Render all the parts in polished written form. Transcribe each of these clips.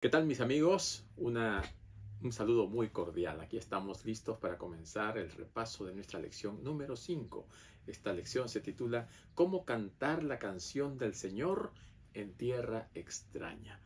¿Qué tal, mis amigos? Un saludo muy cordial. Aquí estamos listos para comenzar el repaso de nuestra lección número 5. Esta lección se titula ¿Cómo cantar la canción del Señor en tierra extraña?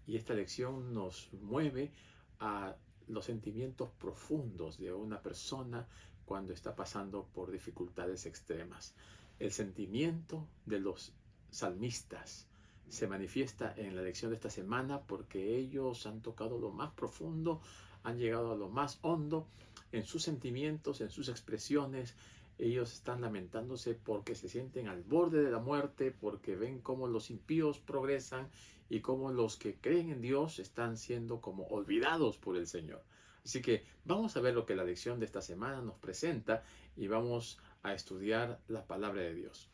Y esta lección nos mueve a los sentimientos profundos de una persona cuando está pasando por dificultades extremas. El sentimiento de los salmistas se manifiesta en la lección de esta semana porque ellos han tocado lo más profundo, han llegado a lo más hondo en sus sentimientos, en sus expresiones. Ellos están lamentándose porque se sienten al borde de la muerte, porque ven cómo los impíos progresan y cómo los que creen en Dios están siendo como olvidados por el Señor. Así que vamos a ver lo que la lección de esta semana nos presenta y vamos a estudiar la palabra de Dios.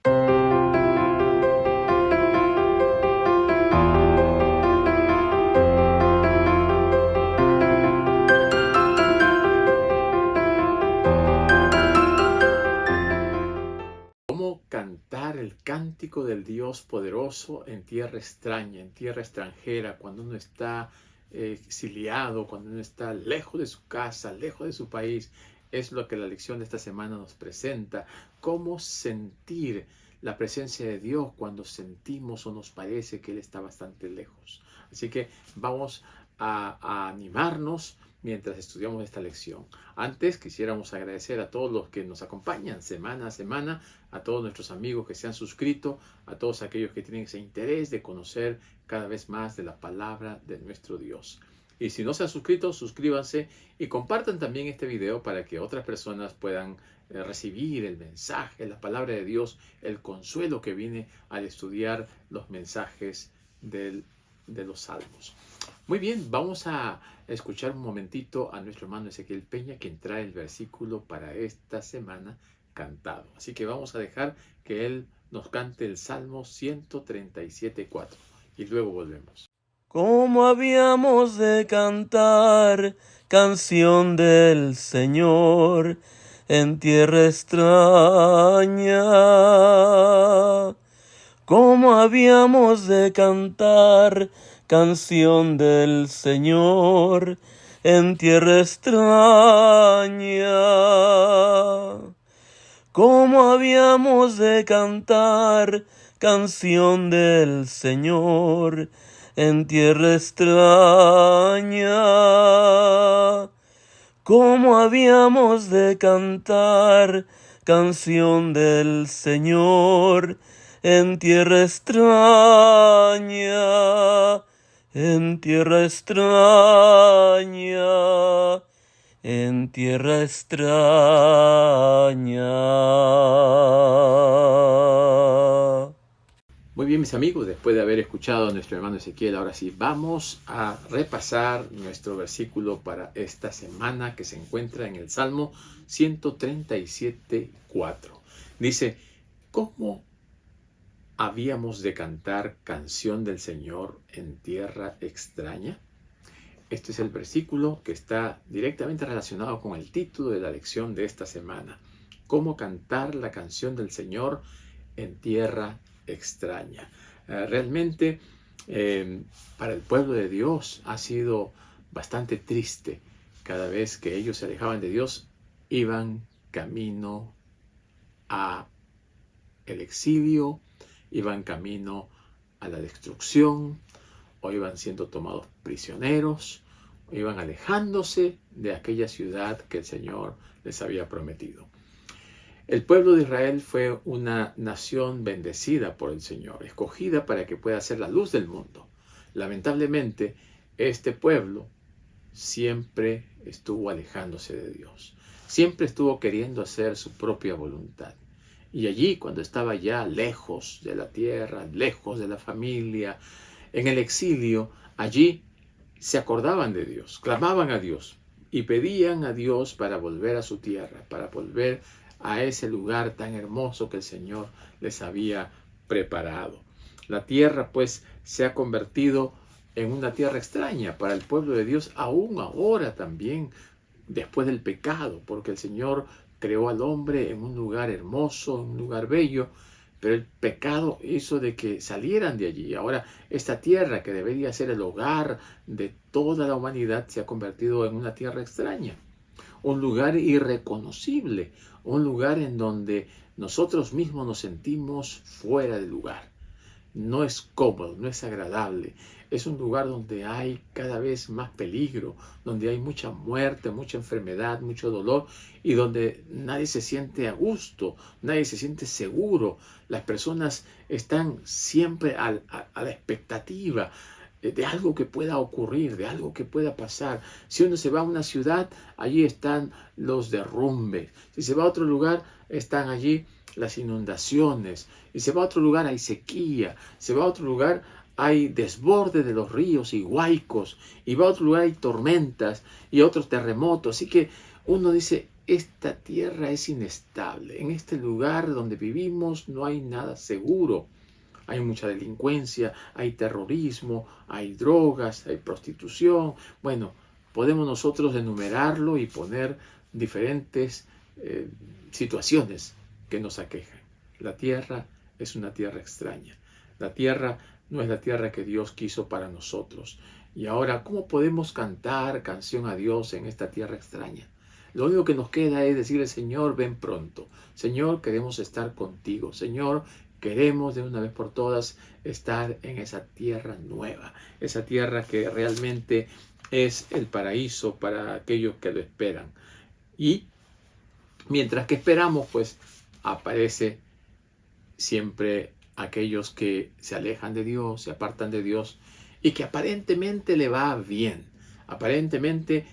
¿Cómo cantar el cántico del Dios poderoso en tierra extraña, en tierra extranjera, cuando uno está exiliado, cuando uno está lejos de su casa, lejos de su país? Es lo que la lección de esta semana nos presenta. Cómo sentir la presencia de Dios cuando sentimos o nos parece que Él está bastante lejos. Así que vamos a animarnos mientras estudiamos esta lección. Antes quisiéramos agradecer a todos los que nos acompañan semana a semana, a todos nuestros amigos que se han suscrito, a todos aquellos que tienen ese interés de conocer cada vez más de la palabra de nuestro Dios. Y si no se han suscrito, suscríbanse y compartan también este video para que otras personas puedan recibir el mensaje, la palabra de Dios, el consuelo que viene al estudiar los mensajes de los salmos. Muy bien, vamos a escuchar un momentito a nuestro hermano Ezequiel Peña, quien trae el versículo para esta semana cantado. Así que vamos a dejar que él nos cante el Salmo 137:4 y luego volvemos. ¿Cómo habíamos de cantar canción del Señor en tierra extraña? ¿Cómo habíamos de cantar canción del Señor en tierra extraña? ¿Cómo habíamos de cantar canción del Señor en tierra extraña? ¿Cómo habíamos de cantar canción del Señor en tierra extraña? En tierra extraña, en tierra extraña. Muy bien, mis amigos, después de haber escuchado a nuestro hermano Ezequiel, ahora sí vamos a repasar nuestro versículo para esta semana que se encuentra en el Salmo 137:4. Dice, ¿cómo habíamos de cantar canción del Señor en tierra extraña? Este es el versículo que está directamente relacionado con el título de la lección de esta semana. ¿Cómo cantar la canción del Señor en tierra extraña? Realmente para el pueblo de Dios ha sido bastante triste. Cada vez que ellos se alejaban de Dios, iban camino a el exilio, iban camino a la destrucción, o iban siendo tomados prisioneros, o iban alejándose de aquella ciudad que el Señor les había prometido. El pueblo de Israel fue una nación bendecida por el Señor, escogida para que pueda ser la luz del mundo. Lamentablemente, este pueblo siempre estuvo alejándose de Dios. Siempre estuvo queriendo hacer su propia voluntad. Y allí, cuando estaba ya lejos de la tierra, lejos de la familia, en el exilio, allí se acordaban de Dios, clamaban a Dios y pedían a Dios para volver a su tierra, para volver a ese lugar tan hermoso que el Señor les había preparado. La tierra, pues, se ha convertido en una tierra extraña para el pueblo de Dios, aún ahora también, después del pecado, porque el Señor creó al hombre en un lugar hermoso, en un lugar bello, pero el pecado hizo de que salieran de allí. Ahora esta tierra, que debería ser el hogar de toda la humanidad, se ha convertido en una tierra extraña, un lugar irreconocible, un lugar en donde nosotros mismos nos sentimos fuera de lugar. No es cómodo, no es agradable. Es un lugar donde hay cada vez más peligro, donde hay mucha muerte, mucha enfermedad, mucho dolor, y donde nadie se siente a gusto, nadie se siente seguro. Las personas están siempre a la expectativa de algo que pueda ocurrir, de algo que pueda pasar. Si uno se va a una ciudad, allí están los derrumbes. Si se va a otro lugar, están allí las inundaciones. Y se va a otro lugar, hay sequía. Se va a otro lugar, hay desborde de los ríos y huaicos. Y va a otro lugar, hay tormentas y otros terremotos. Así que uno dice, esta tierra es inestable. En este lugar donde vivimos no hay nada seguro. Hay mucha delincuencia, hay terrorismo, hay drogas, hay prostitución. Bueno, podemos nosotros enumerarlo y poner diferentes situaciones que nos aquejan. La tierra es una tierra extraña. La tierra no es la tierra que Dios quiso para nosotros. Y ahora, ¿cómo podemos cantar canción a Dios en esta tierra extraña? Lo único que nos queda es decirle, Señor, ven pronto. Señor, queremos estar contigo. Señor, queremos de una vez por todas estar en esa tierra nueva. Esa tierra que realmente es el paraíso para aquellos que lo esperan. Y mientras que esperamos, pues aparece siempre aquellos que se alejan de Dios, se apartan de Dios y que aparentemente le va bien. Aparentemente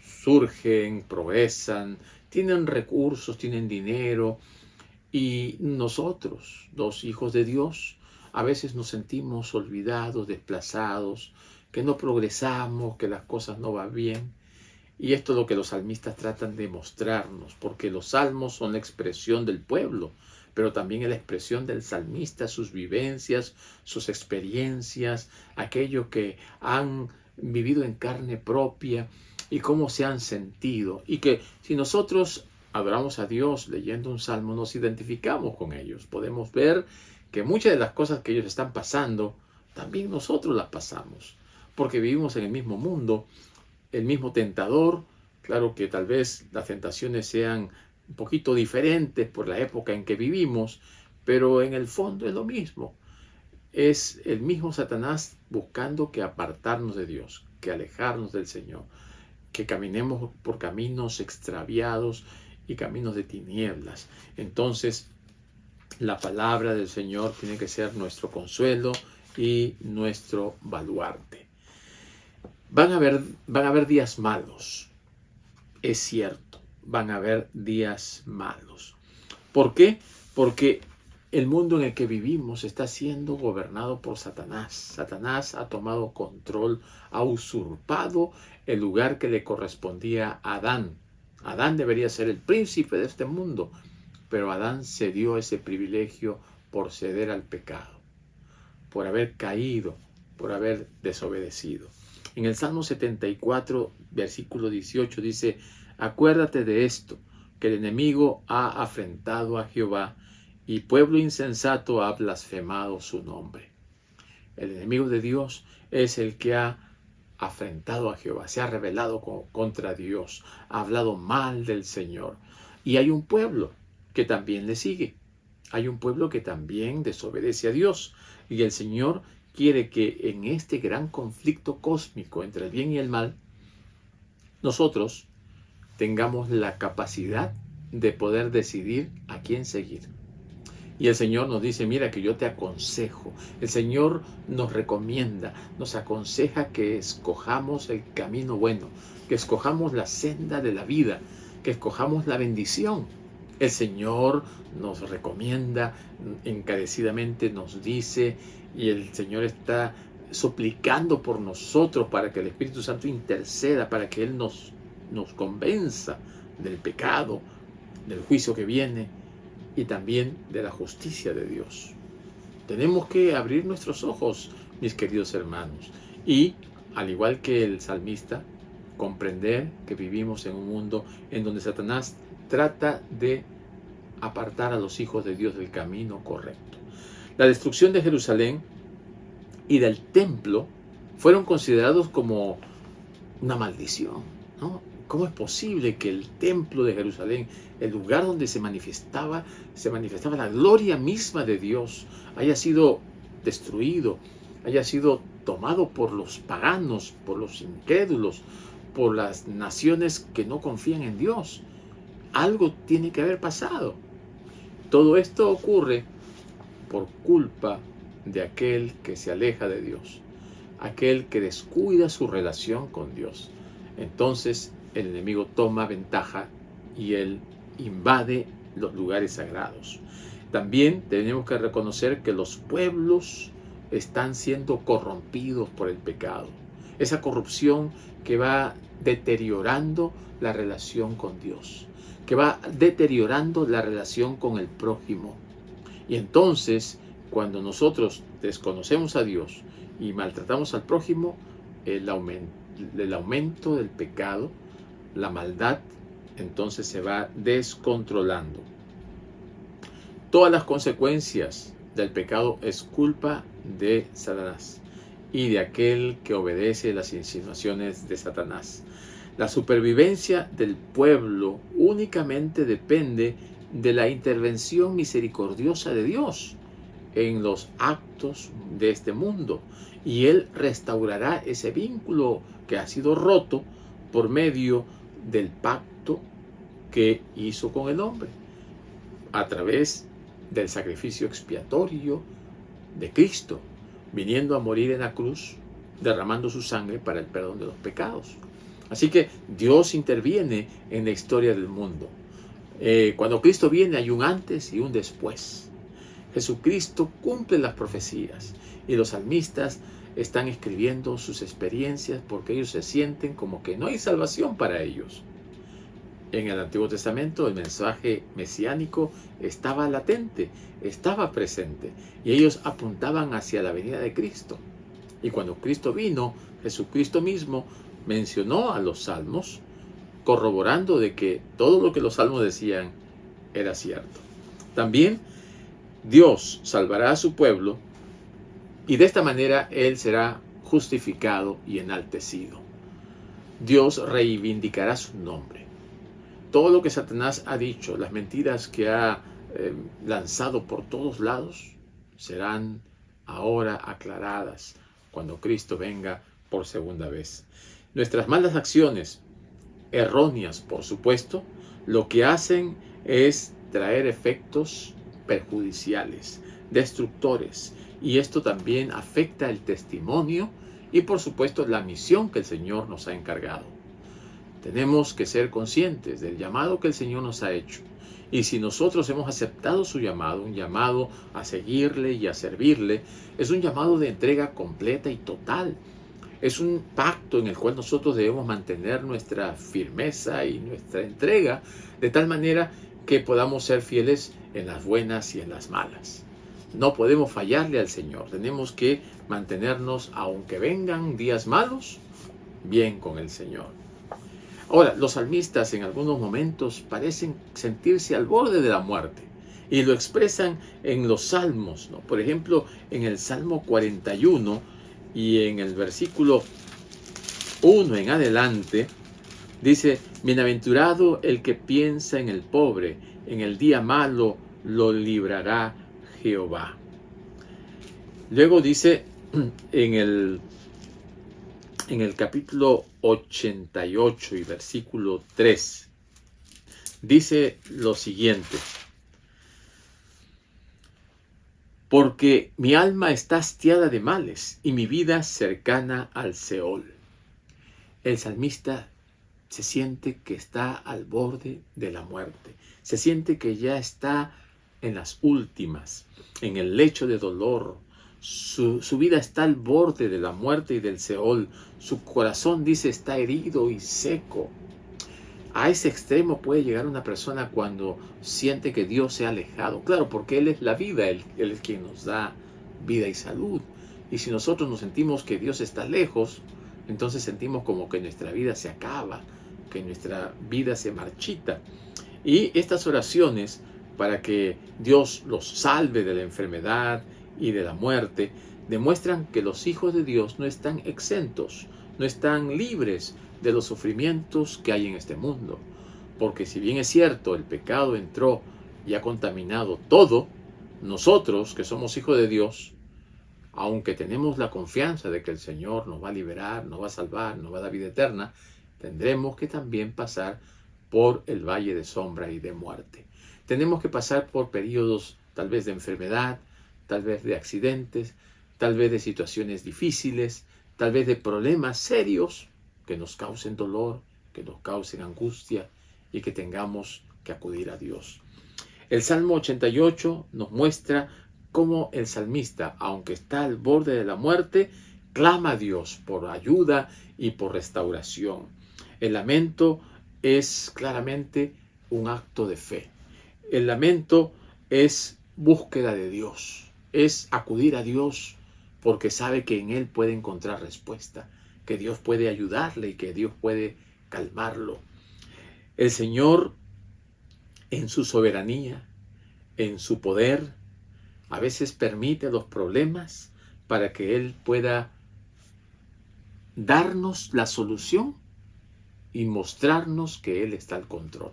surgen, progresan, tienen recursos, tienen dinero. Y nosotros, los hijos de Dios, a veces nos sentimos olvidados, desplazados, que no progresamos, que las cosas no van bien. Y esto es lo que los salmistas tratan de mostrarnos, porque los salmos son la expresión del pueblo, pero también es la expresión del salmista, sus vivencias, sus experiencias, aquello que han vivido en carne propia y cómo se han sentido. Y que si nosotros adoramos a Dios leyendo un salmo, nos identificamos con ellos. Podemos ver que muchas de las cosas que ellos están pasando, también nosotros las pasamos, porque vivimos en el mismo mundo, el mismo tentador. Claro que tal vez las tentaciones sean un poquito diferentes por la época en que vivimos, pero en el fondo es lo mismo. Es el mismo Satanás buscando que apartarnos de Dios, que alejarnos del Señor, que caminemos por caminos extraviados y caminos de tinieblas. Entonces, la palabra del Señor tiene que ser nuestro consuelo y nuestro baluarte. Van a haber días malos, es cierto, van a haber días malos. ¿Por qué? Porque el mundo en el que vivimos está siendo gobernado por Satanás. Satanás ha tomado control, ha usurpado el lugar que le correspondía a Adán. Adán debería ser el príncipe de este mundo, pero Adán cedió ese privilegio por ceder al pecado, por haber caído, por haber desobedecido. En el Salmo 74, versículo 18 dice, acuérdate de esto, que el enemigo ha afrentado a Jehová y pueblo insensato ha blasfemado su nombre. El enemigo de Dios es el que ha afrentado a Jehová, se ha rebelado contra Dios, ha hablado mal del Señor. Y hay un pueblo que también le sigue. Hay un pueblo que también desobedece a Dios. Y el Señor quiere que en este gran conflicto cósmico entre el bien y el mal, nosotros tengamos la capacidad de poder decidir a quién seguir. Y el Señor nos dice, mira que yo te aconsejo. El Señor nos recomienda, nos aconseja que escojamos el camino bueno, que escojamos la senda de la vida, que escojamos la bendición. El Señor nos recomienda, encarecidamente nos dice, y el Señor está suplicando por nosotros para que el Espíritu Santo interceda, para que Él nos convenza del pecado, del juicio que viene, y también de la justicia de Dios. Tenemos que abrir nuestros ojos, mis queridos hermanos, y, al igual que el salmista, comprender que vivimos en un mundo en donde Satanás trata de apartar a los hijos de Dios del camino correcto. La destrucción de Jerusalén y del templo fueron considerados como una maldición, ¿no? ¿Cómo es posible que el templo de Jerusalén, el lugar donde se manifestaba la gloria misma de Dios, haya sido destruido, haya sido tomado por los paganos, por los incrédulos, por las naciones que no confían en Dios? Algo tiene que haber pasado. Todo esto ocurre por culpa de aquel que se aleja de Dios, aquel que descuida su relación con Dios. Entonces el enemigo toma ventaja y él invade los lugares sagrados. También tenemos que reconocer que los pueblos están siendo corrompidos por el pecado. Esa corrupción que va deteriorando la relación con Dios, que va deteriorando la relación con el prójimo. Y entonces, cuando nosotros desconocemos a Dios y maltratamos al prójimo, el aumento del pecado, la maldad, entonces se va descontrolando. Todas las consecuencias del pecado es culpa de Satanás y de aquel que obedece las insinuaciones de Satanás. La supervivencia del pueblo únicamente depende de la intervención misericordiosa de Dios en los actos de este mundo, y Él restaurará ese vínculo que ha sido roto por medio del pacto que hizo con el hombre a través del sacrificio expiatorio de Cristo, viniendo a morir en la cruz, derramando su sangre para el perdón de los pecados. Así que Dios interviene en la historia del mundo. Cuando Cristo viene hay un antes y un después. Jesucristo cumple las profecías y los salmistas están escribiendo sus experiencias porque ellos se sienten como que no hay salvación para ellos. En el Antiguo Testamento el mensaje mesiánico estaba latente, estaba presente, y ellos apuntaban hacia la venida de Cristo. Y cuando Cristo vino, Jesucristo mismo mencionó a los salmos, corroborando de que todo lo que los salmos decían era cierto. También Dios salvará a su pueblo, y de esta manera Él será justificado y enaltecido. Dios reivindicará su nombre. Todo lo que Satanás ha dicho, las mentiras que ha lanzado por todos lados, serán ahora aclaradas cuando Cristo venga por segunda vez. Nuestras malas acciones, erróneas por supuesto, lo que hacen es traer efectos perjudiciales, destructores, y esto también afecta el testimonio y por supuesto la misión que el Señor nos ha encargado. Tenemos que ser conscientes del llamado que el Señor nos ha hecho, y si nosotros hemos aceptado su llamado, un llamado a seguirle y a servirle, es un llamado de entrega completa y total. Es un pacto en el cual nosotros debemos mantener nuestra firmeza y nuestra entrega de tal manera que podamos ser fieles en las buenas y en las malas. No podemos fallarle al Señor. Tenemos que mantenernos, aunque vengan días malos, bien con el Señor. Ahora, los salmistas en algunos momentos parecen sentirse al borde de la muerte y lo expresan en los salmos, ¿no? Por ejemplo, en el Salmo 41 y en el versículo 1 en adelante, dice: bienaventurado el que piensa en el pobre, en el día malo lo librará Jehová. Luego dice en el capítulo 88 y versículo 3, dice lo siguiente: porque mi alma está hastiada de males y mi vida cercana al Seol. El salmista se siente que está al borde de la muerte, se siente que ya está en las últimas, en el lecho de dolor. Su vida está al borde de la muerte y del Seol. Su corazón, dice, está herido y seco. A ese extremo puede llegar una persona cuando siente que Dios se ha alejado. Claro, porque Él es la vida, Él es quien nos da vida y salud. Y si nosotros nos sentimos que Dios está lejos, entonces sentimos como que nuestra vida se acaba, que nuestra vida se marchita. Y estas oraciones para que Dios los salve de la enfermedad y de la muerte, demuestran que los hijos de Dios no están exentos, no están libres de los sufrimientos que hay en este mundo. Porque si bien es cierto, el pecado entró y ha contaminado todo, nosotros que somos hijos de Dios, aunque tenemos la confianza de que el Señor nos va a liberar, nos va a salvar, nos va a dar vida eterna, tendremos que también pasar por el valle de sombra y de muerte. Tenemos que pasar por periodos tal vez de enfermedad, tal vez de accidentes, tal vez de situaciones difíciles, tal vez de problemas serios que nos causen dolor, que nos causen angustia y que tengamos que acudir a Dios. El Salmo 88 nos muestra cómo el salmista, aunque está al borde de la muerte, clama a Dios por ayuda y por restauración. El lamento es claramente un acto de fe. El lamento es búsqueda de Dios, es acudir a Dios porque sabe que en Él puede encontrar respuesta, que Dios puede ayudarle y que Dios puede calmarlo. El Señor, en su soberanía, en su poder, a veces permite los problemas para que Él pueda darnos la solución y mostrarnos que Él está al control,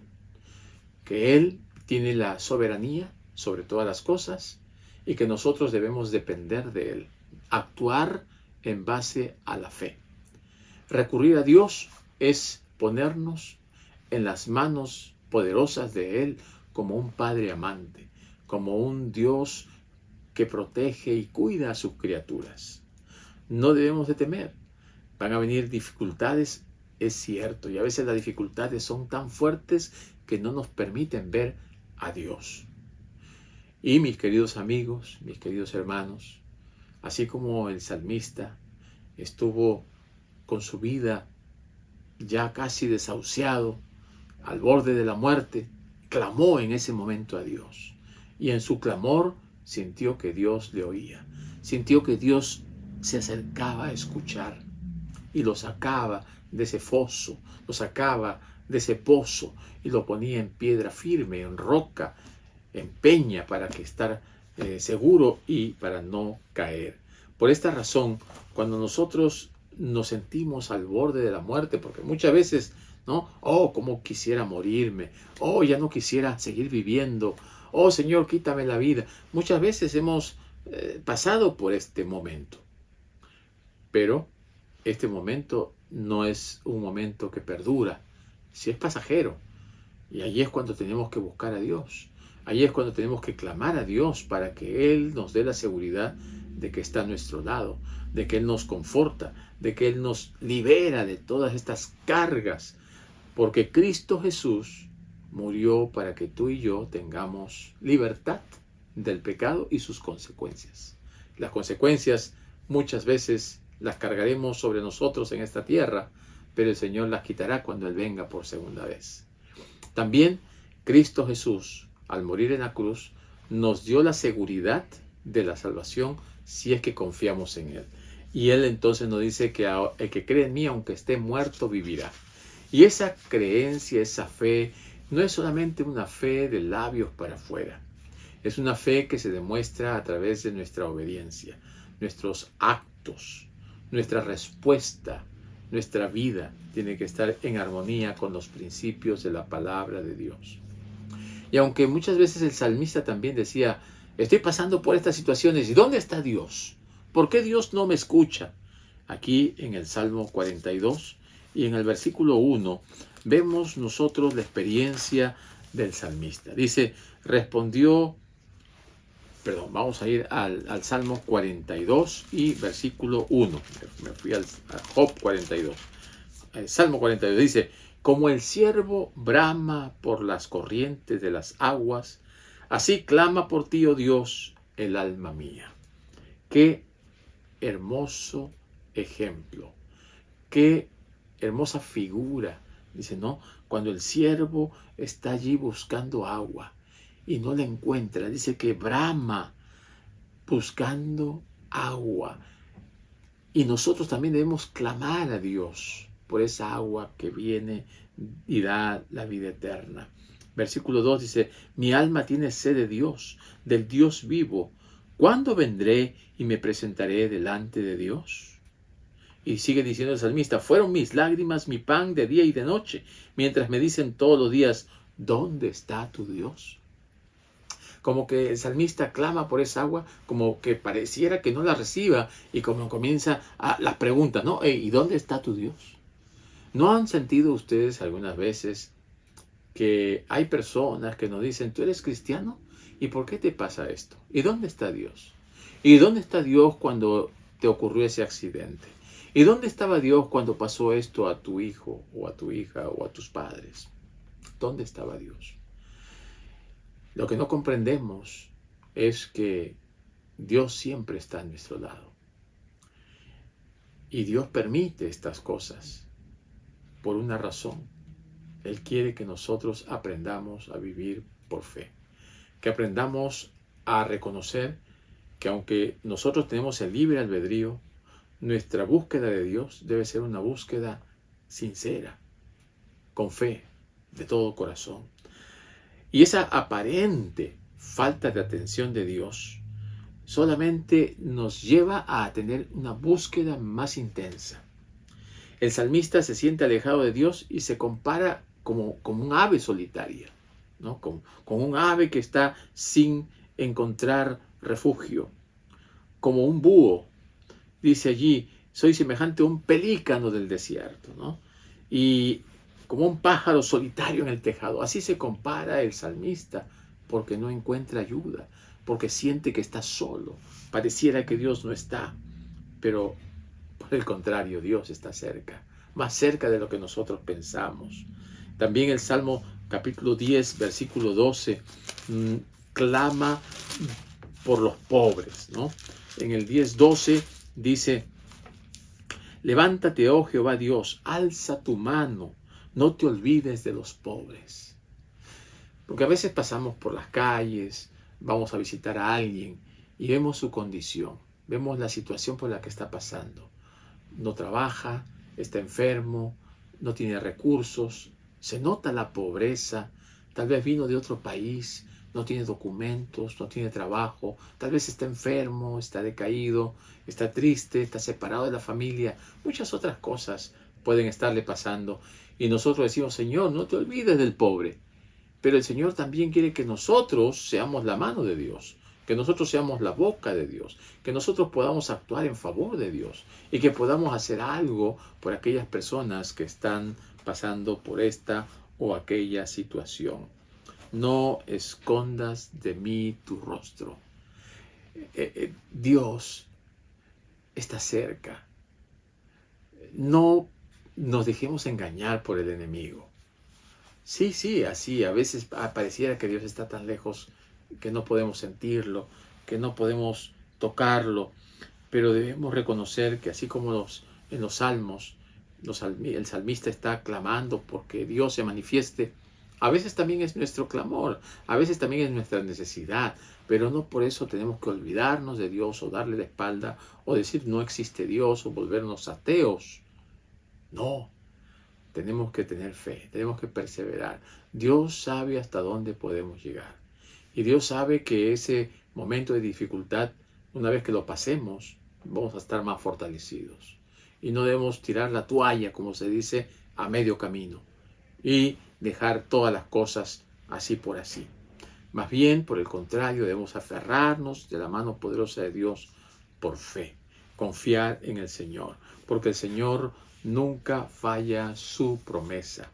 que Él tiene la soberanía sobre todas las cosas y que nosotros debemos depender de Él, actuar en base a la fe. Recurrir a Dios es ponernos en las manos poderosas de Él como un Padre amante, como un Dios que protege y cuida a sus criaturas. No debemos de temer. Van a venir dificultades, es cierto, y a veces las dificultades son tan fuertes que no nos permiten ver a Dios. Y mis queridos amigos, mis queridos hermanos, así como el salmista estuvo con su vida ya casi desahuciado, al borde de la muerte, clamó en ese momento a Dios. Y en su clamor sintió que Dios le oía, sintió que Dios se acercaba a escuchar y lo sacaba de ese foso, lo sacaba de ese pozo y lo ponía en piedra firme, en roca, en peña para que estar seguro y para no caer. Por esta razón, cuando nosotros nos sentimos al borde de la muerte, porque muchas veces, ¿no? Oh, cómo quisiera morirme. Oh, ya no quisiera seguir viviendo. Oh, Señor, quítame la vida. Muchas veces hemos pasado por este momento. Pero este momento no es un momento que perdura, si es pasajero. Y allí es cuando tenemos que buscar a Dios. Allí es cuando tenemos que clamar a Dios para que Él nos dé la seguridad de que está a nuestro lado, de que Él nos conforta, de que Él nos libera de todas estas cargas. Porque Cristo Jesús murió para que tú y yo tengamos libertad del pecado y sus consecuencias. Las consecuencias muchas veces las cargaremos sobre nosotros en esta tierra, pero el Señor las quitará cuando Él venga por segunda vez. También Cristo Jesús, al morir en la cruz, nos dio la seguridad de la salvación si es que confiamos en Él. Y Él entonces nos dice que el que cree en mí, aunque esté muerto, vivirá. Y esa creencia, esa fe, no es solamente una fe de labios para afuera. Es una fe que se demuestra a través de nuestra obediencia, nuestros actos, nuestra respuesta, nuestra vida tiene que estar en armonía con los principios de la palabra de Dios. Y aunque muchas veces el salmista también decía, estoy pasando por estas situaciones, ¿y dónde está Dios? ¿Por qué Dios no me escucha? Aquí en el Salmo 42 y en el versículo 1 vemos nosotros la experiencia del salmista. Dice, vamos a ir al Salmo 42 y versículo 1. Me fui a Job 42. El Salmo 42 dice, como el ciervo brama por las corrientes de las aguas, así clama por ti, oh Dios, el alma mía. Qué hermoso ejemplo, qué hermosa figura. Dice, ¿no? Cuando el ciervo está allí buscando agua y no la encuentra, dice que brama buscando agua. Y nosotros también debemos clamar a Dios por esa agua que viene y da la vida eterna. Versículo 2 dice, mi alma tiene sed de Dios, del Dios vivo. ¿Cuándo vendré y me presentaré delante de Dios? Y sigue diciendo el salmista, fueron mis lágrimas mi pan de día y de noche, mientras me dicen todos los días, ¿dónde está tu Dios? Como que el salmista clama por esa agua, como que pareciera que no la reciba, y como comienza a las preguntas, ¿no? ¿Y dónde está tu Dios? ¿No han sentido ustedes algunas veces que hay personas que nos dicen, ¿tú eres cristiano? ¿Y por qué te pasa esto? ¿Y dónde está Dios? ¿Y dónde está Dios cuando te ocurrió ese accidente? ¿Y dónde estaba Dios cuando pasó esto a tu hijo o a tu hija o a tus padres? ¿Dónde estaba Dios? Lo que no comprendemos es que Dios siempre está a nuestro lado. Y Dios permite estas cosas por una razón. Él quiere que nosotros aprendamos a vivir por fe. Que aprendamos a reconocer que aunque nosotros tenemos el libre albedrío, nuestra búsqueda de Dios debe ser una búsqueda sincera, con fe, de todo corazón. Y esa aparente falta de atención de Dios solamente nos lleva a tener una búsqueda más intensa. El salmista se siente alejado de Dios y se compara como un ave solitaria, ¿no? Con un ave que está sin encontrar refugio, como un búho. Dice allí, soy semejante a un pelícano del desierto, ¿no? Y como un pájaro solitario en el tejado. Así se compara el salmista, porque no encuentra ayuda, porque siente que está solo. Pareciera que Dios no está, pero por el contrario, Dios está cerca, más cerca de lo que nosotros pensamos. También el Salmo capítulo 10, versículo 12, clama por los pobres, ¿no? En el 10:12 dice, levántate, oh Jehová Dios, alza tu mano, no te olvides de los pobres. Porque a veces pasamos por las calles, vamos a visitar a alguien y vemos su condición, vemos la situación por la que está pasando. No trabaja, está enfermo, no tiene recursos, se nota la pobreza, tal vez vino de otro país, no tiene documentos, no tiene trabajo, tal vez está enfermo, está decaído, está triste, está separado de la familia, muchas otras cosas pueden estarle pasando. Y nosotros decimos, Señor, no te olvides del pobre. Pero el Señor también quiere que nosotros seamos la mano de Dios, que nosotros seamos la boca de Dios, que nosotros podamos actuar en favor de Dios y que podamos hacer algo por aquellas personas que están pasando por esta o aquella situación. No escondas de mí tu rostro. Dios está cerca. No nos dejemos engañar por el enemigo. Sí, así, a veces pareciera que Dios está tan lejos que no podemos sentirlo, que no podemos tocarlo, pero debemos reconocer que así como en los salmos, el salmista está clamando porque Dios se manifieste, a veces también es nuestro clamor, a veces también es nuestra necesidad, pero no por eso tenemos que olvidarnos de Dios o darle la espalda o decir no existe Dios o volvernos ateos. No. Tenemos que tener fe, tenemos que perseverar. Dios sabe hasta dónde podemos llegar. Y Dios sabe que ese momento de dificultad, una vez que lo pasemos, vamos a estar más fortalecidos. Y no debemos tirar la toalla, como se dice, a medio camino. Y dejar todas las cosas así por así. Más bien, por el contrario, debemos aferrarnos de la mano poderosa de Dios por fe. Confiar en el Señor. Porque el Señor nunca falla su promesa.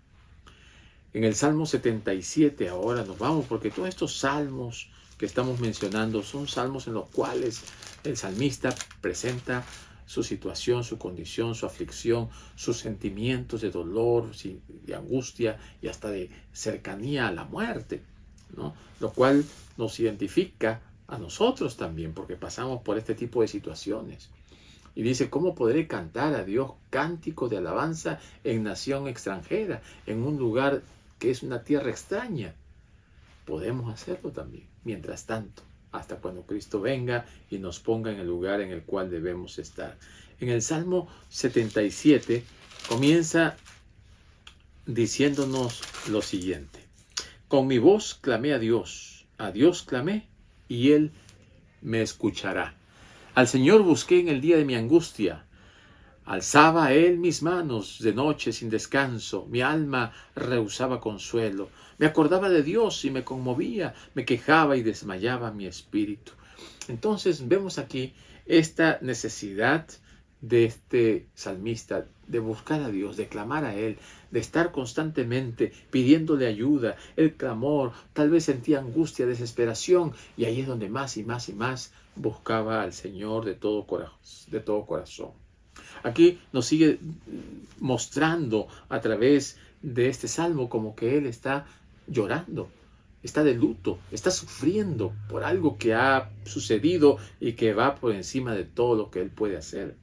En el Salmo 77 ahora nos vamos, porque todos estos salmos que estamos mencionando son salmos en los cuales el salmista presenta su situación, su condición, su aflicción, sus sentimientos de dolor, de angustia y hasta de cercanía a la muerte, ¿no? Lo cual nos identifica a nosotros también, porque pasamos por este tipo de situaciones. Y dice, ¿cómo podré cantar a Dios cántico de alabanza en nación extranjera, en un lugar que es una tierra extraña? Podemos hacerlo también, mientras tanto, hasta cuando Cristo venga y nos ponga en el lugar en el cual debemos estar. En el Salmo 77 comienza diciéndonos lo siguiente. Con mi voz clamé a Dios clamé, y Él me escuchará. Al Señor busqué en el día de mi angustia. Alzaba a Él mis manos de noche sin descanso. Mi alma rehusaba consuelo. Me acordaba de Dios y me conmovía. Me quejaba y desmayaba mi espíritu. Entonces vemos aquí esta necesidad de este salmista de buscar a Dios, de clamar a Él, de estar constantemente pidiéndole ayuda, el clamor. Tal vez sentía angustia, desesperación, y ahí es donde más y más y más buscaba al Señor de todo corazón. Aquí nos sigue mostrando a través de este salmo como que Él está llorando, está de luto, está sufriendo por algo que ha sucedido y que va por encima de todo lo que Él puede hacer.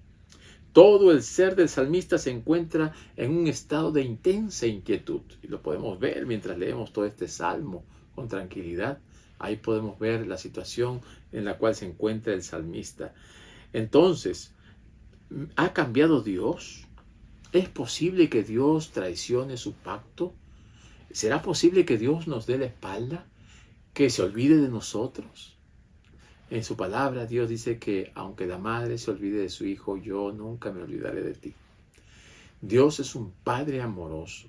Todo el ser del salmista se encuentra en un estado de intensa inquietud. Y lo podemos ver mientras leemos todo este salmo con tranquilidad. Ahí podemos ver la situación en la cual se encuentra el salmista. Entonces, ¿ha cambiado Dios? ¿Es posible que Dios traicione su pacto? ¿Será posible que Dios nos dé la espalda? ¿Que se olvide de nosotros? En su palabra Dios dice que aunque la madre se olvide de su hijo, yo nunca me olvidaré de ti. Dios es un Padre amoroso.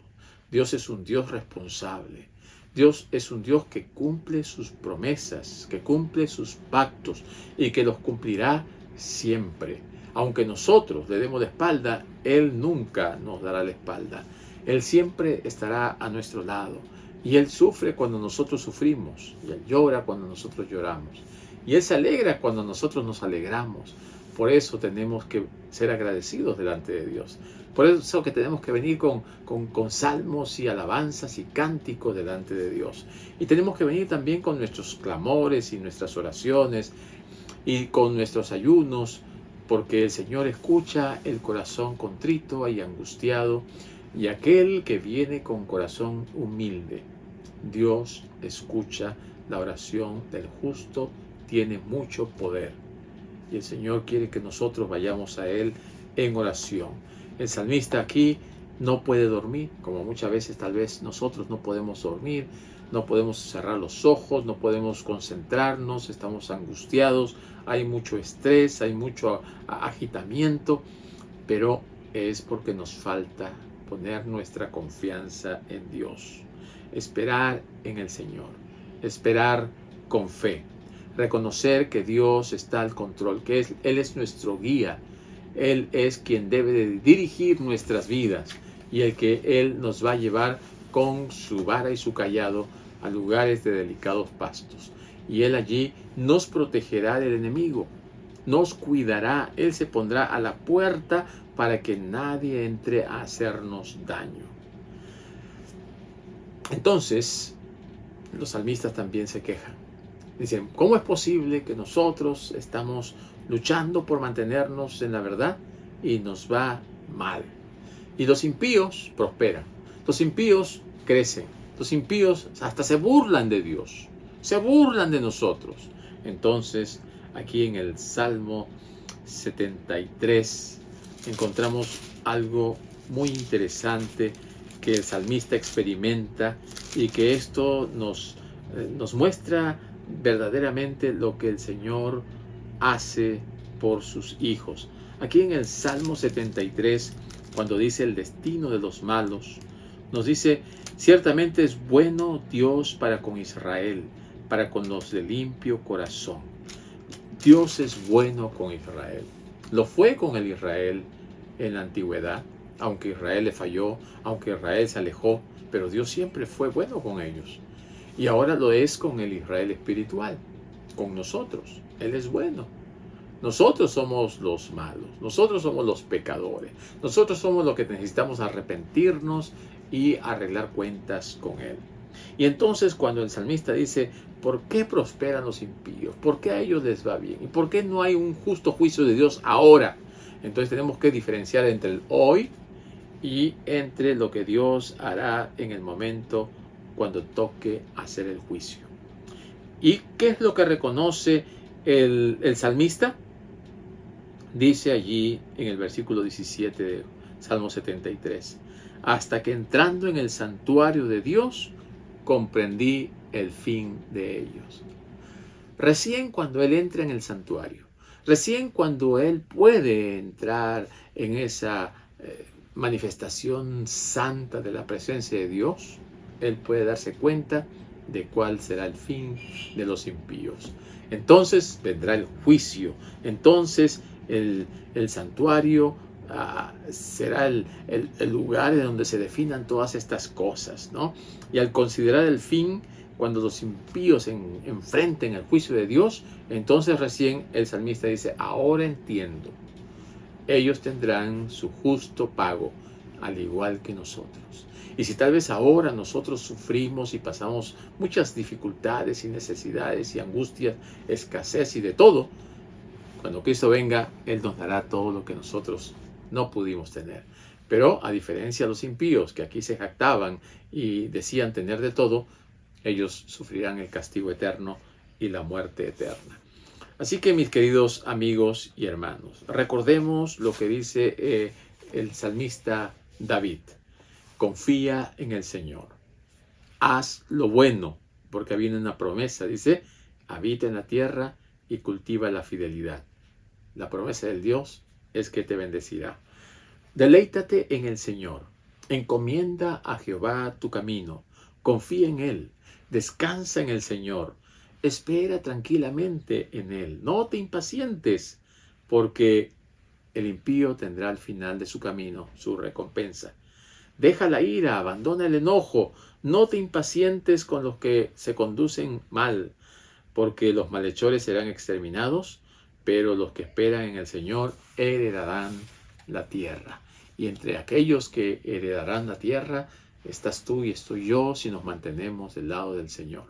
Dios es un Dios responsable. Dios es un Dios que cumple sus promesas, que cumple sus pactos y que los cumplirá siempre. Aunque nosotros le demos la espalda, Él nunca nos dará la espalda. Él siempre estará a nuestro lado. Y Él sufre cuando nosotros sufrimos. Y Él llora cuando nosotros lloramos. Y Él se alegra cuando nosotros nos alegramos. Por eso tenemos que ser agradecidos delante de Dios. Por eso que tenemos que venir con salmos y alabanzas y cánticos delante de Dios. Y tenemos que venir también con nuestros clamores y nuestras oraciones y con nuestros ayunos, porque el Señor escucha el corazón contrito y angustiado y aquel que viene con corazón humilde. Dios escucha la oración del justo, tiene mucho poder. Y el Señor quiere que nosotros vayamos a Él en oración. El salmista aquí no puede dormir, como muchas veces tal vez nosotros no podemos dormir, no podemos cerrar los ojos, no podemos concentrarnos, estamos angustiados, hay mucho estrés, hay mucho agitamiento, pero es porque nos falta poner nuestra confianza en Dios, esperar en el Señor, esperar con fe, reconocer que Dios está al control, que Él es nuestro guía, Él es quien debe de dirigir nuestras vidas y el que Él nos va a llevar con su vara y su cayado a lugares de delicados pastos. Y Él allí nos protegerá del enemigo, nos cuidará, Él se pondrá a la puerta para que nadie entre a hacernos daño. Entonces, los salmistas también se quejan. Dicen, ¿cómo es posible que nosotros estamos luchando por mantenernos en la verdad y nos va mal? Y los impíos prosperan, los impíos crecen, los impíos hasta se burlan de Dios, se burlan de nosotros. Entonces, aquí en el Salmo 73 encontramos algo muy interesante que el salmista experimenta y que esto nos muestra verdaderamente lo que el Señor hace por sus hijos. Aquí en el Salmo 73, cuando dice el destino de los malos, nos dice, ciertamente es bueno Dios para con Israel, para con los de limpio corazón. Dios es bueno con Israel. Lo fue con el Israel en la antigüedad, aunque Israel le falló, aunque Israel se alejó, pero Dios siempre fue bueno con ellos. Y ahora lo es con el Israel espiritual, con nosotros. Él es bueno. Nosotros somos los malos, nosotros somos los pecadores, nosotros somos los que necesitamos arrepentirnos y arreglar cuentas con Él. Y entonces cuando el salmista dice, ¿por qué prosperan los impíos? ¿Por qué a ellos les va bien? ¿Y por qué no hay un justo juicio de Dios ahora? Entonces tenemos que diferenciar entre el hoy y entre lo que Dios hará en el momento cuando toque hacer el juicio. ¿Y qué es lo que reconoce el salmista? Dice allí en el versículo 17 de Salmo 73, hasta que entrando en el santuario de Dios, comprendí el fin de ellos. Recién cuando Él entra en el santuario, recién cuando Él puede entrar en esa manifestación santa de la presencia de Dios, Él puede darse cuenta de cuál será el fin de los impíos. Entonces vendrá el juicio, entonces el santuario será el lugar en donde se definan todas estas cosas, ¿no? Y al considerar el fin, cuando los impíos enfrenten el juicio de Dios, entonces recién el salmista dice, ahora entiendo, ellos tendrán su justo pago, al igual que nosotros. Y si tal vez ahora nosotros sufrimos y pasamos muchas dificultades y necesidades y angustias, escasez y de todo, cuando Cristo venga, Él nos dará todo lo que nosotros no pudimos tener. Pero a diferencia de los impíos que aquí se jactaban y decían tener de todo, ellos sufrirán el castigo eterno y la muerte eterna. Así que mis queridos amigos y hermanos, recordemos lo que dice el salmista David. Confía en el Señor. Haz lo bueno, porque viene una promesa, dice, habita en la tierra y cultiva la fidelidad. La promesa del Dios es que te bendecirá. Deleítate en el Señor. Encomienda a Jehová tu camino. Confía en Él. Descansa en el Señor. Espera tranquilamente en Él. No te impacientes, porque el impío tendrá al final de su camino su recompensa. Deja la ira, abandona el enojo. No te impacientes con los que se conducen mal, porque los malhechores serán exterminados, pero los que esperan en el Señor heredarán la tierra. Y entre aquellos que heredarán la tierra, estás tú y estoy yo si nos mantenemos del lado del Señor.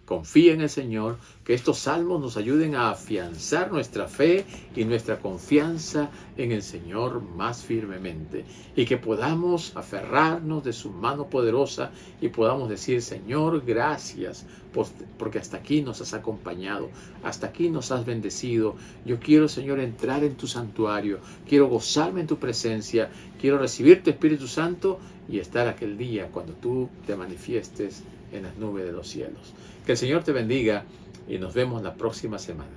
Confía en el Señor, que estos salmos nos ayuden a afianzar nuestra fe y nuestra confianza en el Señor más firmemente. Y que podamos aferrarnos de su mano poderosa y podamos decir, Señor, gracias, porque hasta aquí nos has acompañado, hasta aquí nos has bendecido. Yo quiero, Señor, entrar en tu santuario, quiero gozarme en tu presencia, quiero recibir tu Espíritu Santo y estar aquel día cuando tú te manifiestes en las nubes de los cielos. Que el Señor te bendiga y nos vemos la próxima semana.